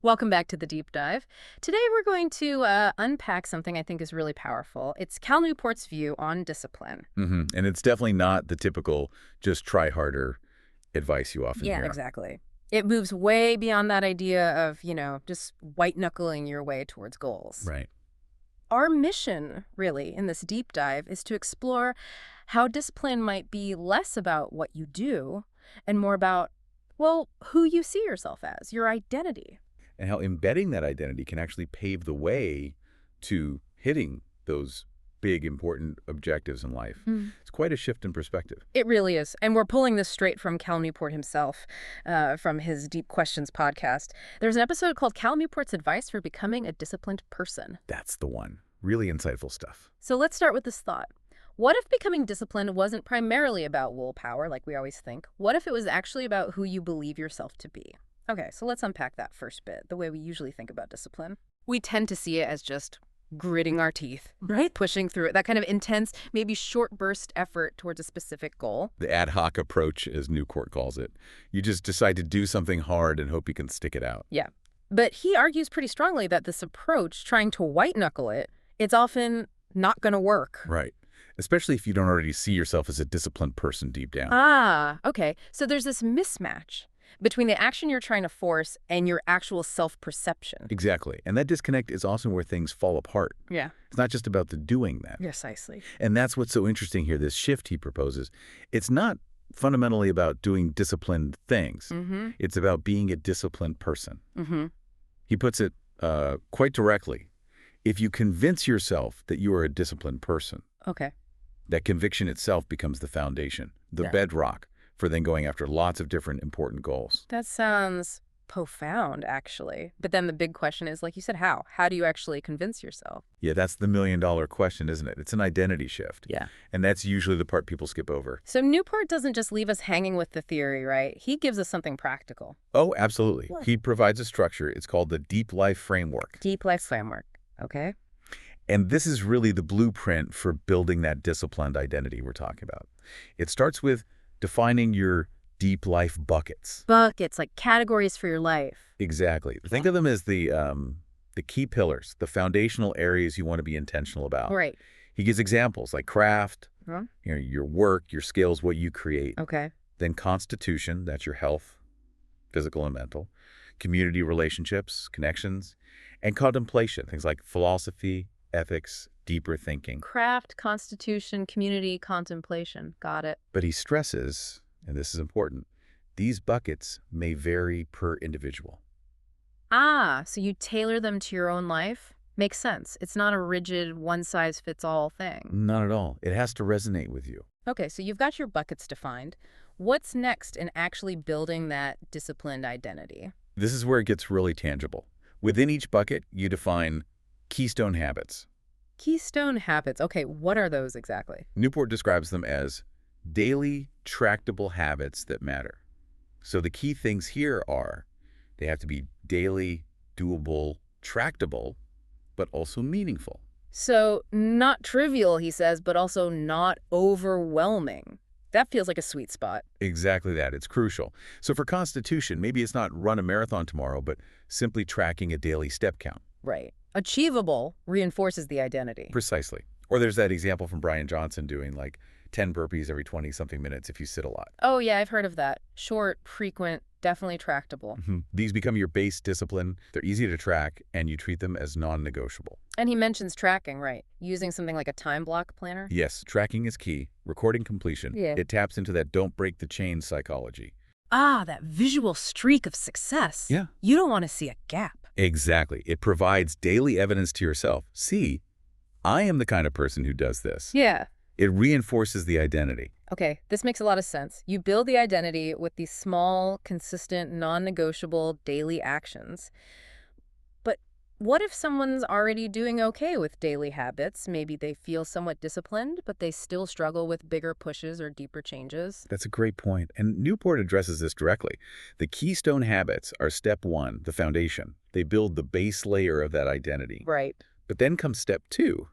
Welcome back to the deep dive. Today we're going to unpack something I think is really powerful. It's Cal Newport's view on discipline. And it's definitely not the typical just try harder advice you often Yeah, hear. exactly. It moves way beyond that idea of, just white-knuckling your way towards goals. Right. Our mission, really, in this deep dive is to explore how discipline might be less about what you do and more about, well, who you see yourself as, your identity. And how embedding that identity can actually pave the way to hitting those big, important objectives in life. It's quite a shift in perspective. It really is. And we're pulling this straight from Cal Newport himself, from his Deep Questions podcast. There's an episode called Cal Newport's Advice for Becoming a Disciplined Person. That's the one. Really insightful stuff. So let's start with this thought. What if becoming disciplined wasn't primarily about willpower, like we always think? What if it was actually about who you believe yourself to be? Okay, so let's unpack that first bit, the way we usually think about discipline. We tend to see it as just gritting our teeth, right? Pushing through it, that kind of intense, maybe short burst effort towards a specific goal. The ad hoc approach, as Newport calls it. You just decide to do something hard and hope you can stick it out. Yeah, but he argues pretty strongly that this approach, trying to white-knuckle it, it's often not going to work. Right. Especially if you don't already see yourself as a disciplined person deep down. Ah, okay. So there's this mismatch between the action you're trying to force and your actual self-perception. Exactly. And that disconnect is often where things fall apart. Yeah. It's not just about the doing that. Precisely. And that's what's so interesting here, this shift he proposes. It's not fundamentally about doing disciplined things. It's about being a disciplined person. He puts it quite directly. If you convince yourself that you are a disciplined person, Okay. that conviction itself becomes the foundation, the bedrock for then going after lots of different important goals. That sounds profound, actually. But then the big question is, like you said, how? How do you actually convince yourself? Yeah, that's the million-dollar question, isn't it? It's an identity shift. Yeah. And that's usually the part people skip over. So Newport doesn't just leave us hanging with the theory, right? He gives us something practical. Oh, absolutely. What? He provides a structure. It's called the Deep Life Framework. Deep life framework. Okay. And this is really the blueprint for building that disciplined identity we're talking about. It starts with defining your deep life buckets. Buckets, like categories for your life. Exactly. Think of them as the key pillars, the foundational areas you want to be intentional about. Right. He gives examples like craft, Huh? your work, your skills, what you create. Okay. Then constitution, that's your health, physical and mental. Community relationships, connections, and contemplation, things like philosophy, ethics, deeper thinking. Craft, constitution, community, contemplation. Got it. But he stresses, and this is important, these buckets may vary per individual. Ah, so you tailor them to your own life? Makes sense. It's not a rigid, one-size-fits-all thing. Not at all. It has to resonate with you. Okay, so you've got your buckets defined. What's next in actually building that disciplined identity? This is where it gets really tangible. Within each bucket, you define keystone habits. Keystone habits. Okay, what are those exactly? Newport describes them as daily, tractable habits that matter. So the key things here are they have to be daily, doable, tractable, but also meaningful. So not trivial, he says, but also not overwhelming. That feels like a sweet spot. Exactly that. It's crucial. So for constitution, maybe it's not run a marathon tomorrow, but simply tracking a daily step count. Right. Achievable reinforces the identity. Precisely. Or there's that example from Brian Johnson doing like 10 burpees every 20-something minutes if you sit a lot. Oh, yeah, I've heard of that. Short, frequent, definitely tractable. These become your base discipline. They're easy to track, and you treat them as non-negotiable. And he mentions tracking, right? Using something like a time block planner? Yes, tracking is key. Recording completion. Yeah. It taps into that don't break the chain psychology. Ah, that visual streak of success. Yeah. You don't want to see a gap. Exactly. It provides daily evidence to yourself. See, I am the kind of person who does this. Yeah. It reinforces the identity. Okay, this makes a lot of sense. You build the identity with these small, consistent, non-negotiable daily actions. But what if someone's already doing okay with daily habits? Maybe they feel somewhat disciplined, but they still struggle with bigger pushes or deeper changes. That's a great point. And Newport addresses this directly. The keystone habits are step one, the foundation. They build the base layer of that identity. Right. But then comes step two,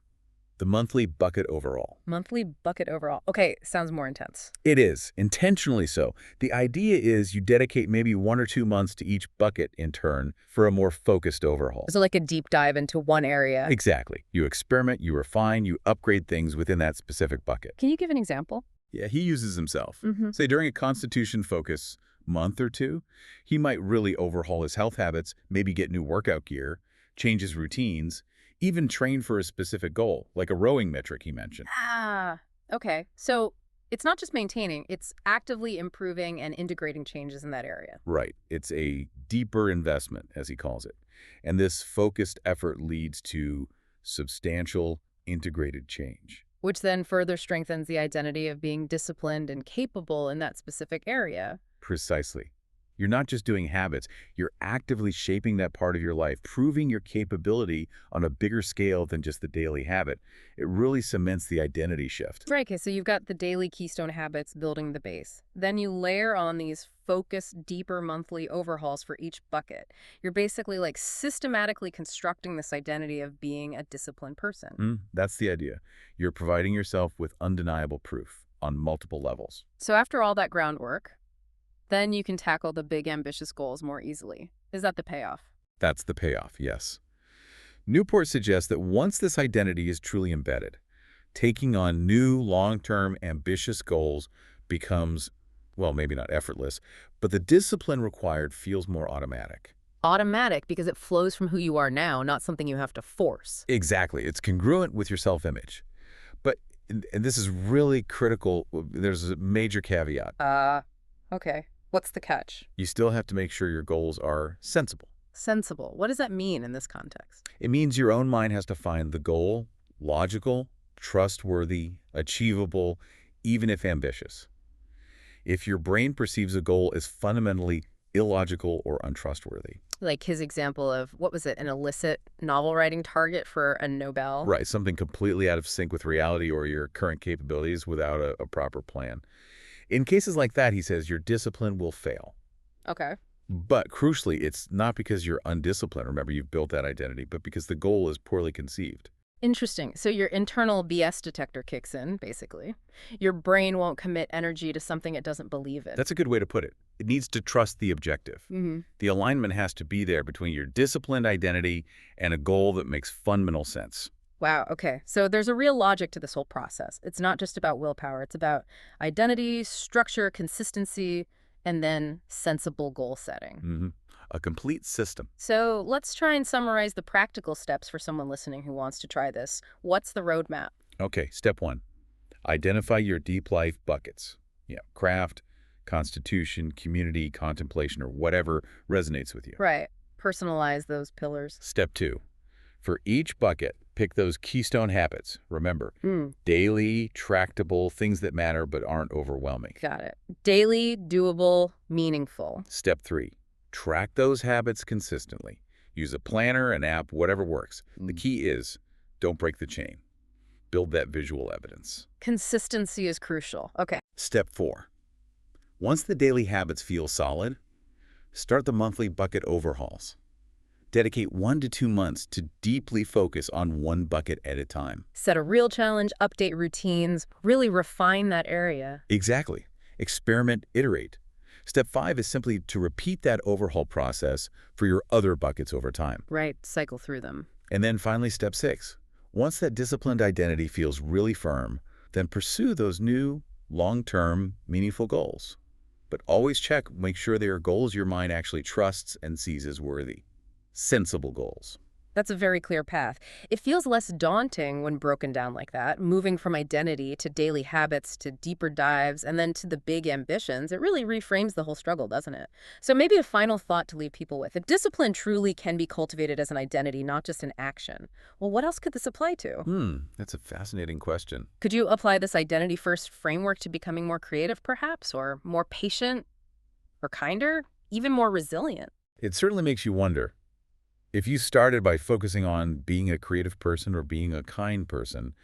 the monthly bucket overall. Monthly bucket overall. Okay, sounds more intense. It is, intentionally so. The idea is you dedicate maybe 1 or 2 months to each bucket in turn for a more focused overhaul. So like a deep dive into one area. Exactly. You experiment, you refine, you upgrade things within that specific bucket. Can you give an example? Yeah, he uses himself. Mm-hmm. Say during a constitution focus month or two, he might really overhaul his health habits, maybe get new workout gear, change his routines, even train for a specific goal, like a rowing metric he mentioned. Ah, okay. So it's not just maintaining, it's actively improving and integrating changes in that area. Right. It's a deeper investment, as he calls it. And this focused effort leads to substantial integrated change. Which then further strengthens the identity of being disciplined and capable in that specific area. Precisely. You're not just doing habits, you're actively shaping that part of your life, proving your capability on a bigger scale than just the daily habit. It really cements the identity shift. Right, okay, so you've got the daily keystone habits building the base. Then you layer on these focused, deeper monthly overhauls for each bucket. You're basically like systematically constructing this identity of being a disciplined person. That's the idea. You're providing yourself with undeniable proof on multiple levels. So after all that groundwork, then you can tackle the big ambitious goals more easily. Is that the payoff? That's the payoff, yes. Newport suggests that once this identity is truly embedded, taking on new, long-term, ambitious goals becomes, well, maybe not effortless, but the discipline required feels more automatic. Automatic because it flows from who you are now, not something you have to force. Exactly. It's congruent with your self-image. But, and this is really critical, there's a major caveat. Okay. What's the catch? You still have to make sure your goals are sensible. Sensible. What does that mean in this context? It means your own mind has to find the goal logical, trustworthy, achievable, even if ambitious. If your brain perceives a goal as fundamentally illogical or untrustworthy. Like his example of, what was it, an illicit novel writing target for a Nobel? Right, something completely out of sync with reality or your current capabilities without a proper plan. In cases like that, he says, your discipline will fail. Okay. But crucially, it's not because you're undisciplined. Remember, you've built that identity, but because the goal is poorly conceived. Interesting. So your internal BS detector kicks in, basically. Your brain won't commit energy to something it doesn't believe in. That's a good way to put it. It needs to trust the objective. The alignment has to be there between your disciplined identity and a goal that makes fundamental sense. Wow, okay. So there's a real logic to this whole process. It's not just about willpower. It's about identity, structure, consistency, and then sensible goal setting. A complete system. So let's try and summarize the practical steps for someone listening who wants to try this. What's the roadmap? Okay, step 1. Identify your deep life buckets. Yeah, craft, constitution, community, contemplation, or whatever resonates with you. Right. Personalize those pillars. Step 2. For each bucket, pick those keystone habits. Remember, daily, tractable, things that matter but aren't overwhelming. Got it. Daily, doable, meaningful. Step 3. Track those habits consistently. Use a planner, an app, whatever works. The key is, don't break the chain. Build that visual evidence. Consistency is crucial. Okay. Step 4. Once the daily habits feel solid, start the monthly bucket overhauls. Dedicate 1 to 2 months to deeply focus on one bucket at a time. Set a real challenge, update routines, really refine that area. Exactly. Experiment, iterate. Step 5 is simply to repeat that overhaul process for your other buckets over time. Right, cycle through them. And then finally, step 6. Once that disciplined identity feels really firm, then pursue those new, long-term, meaningful goals. But always check, make sure they are goals your mind actually trusts and sees as worthy. Sensible goals. That's a very clear path. It feels less daunting when broken down like that, moving from identity to daily habits to deeper dives and then to the big ambitions. It really reframes the whole struggle, doesn't it? So maybe a final thought to leave people with. If discipline truly can be cultivated as an identity, not just an action, well, what else could this apply to? That's a fascinating question. Could you apply this identity-first framework to becoming more creative, perhaps, or more patient, or kinder, even more resilient? It certainly makes you wonder. If you started by focusing on being a creative person or being a kind person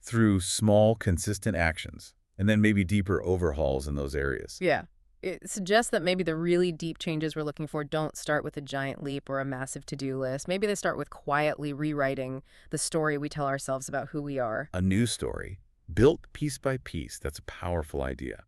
through small, consistent actions, and then maybe deeper overhauls in those areas, Yeah. it suggests that maybe the really deep changes we're looking for don't start with a giant leap or a massive to-do list. Maybe they start with quietly rewriting the story we tell ourselves about who we are. A new story, built piece by piece. That's a powerful idea.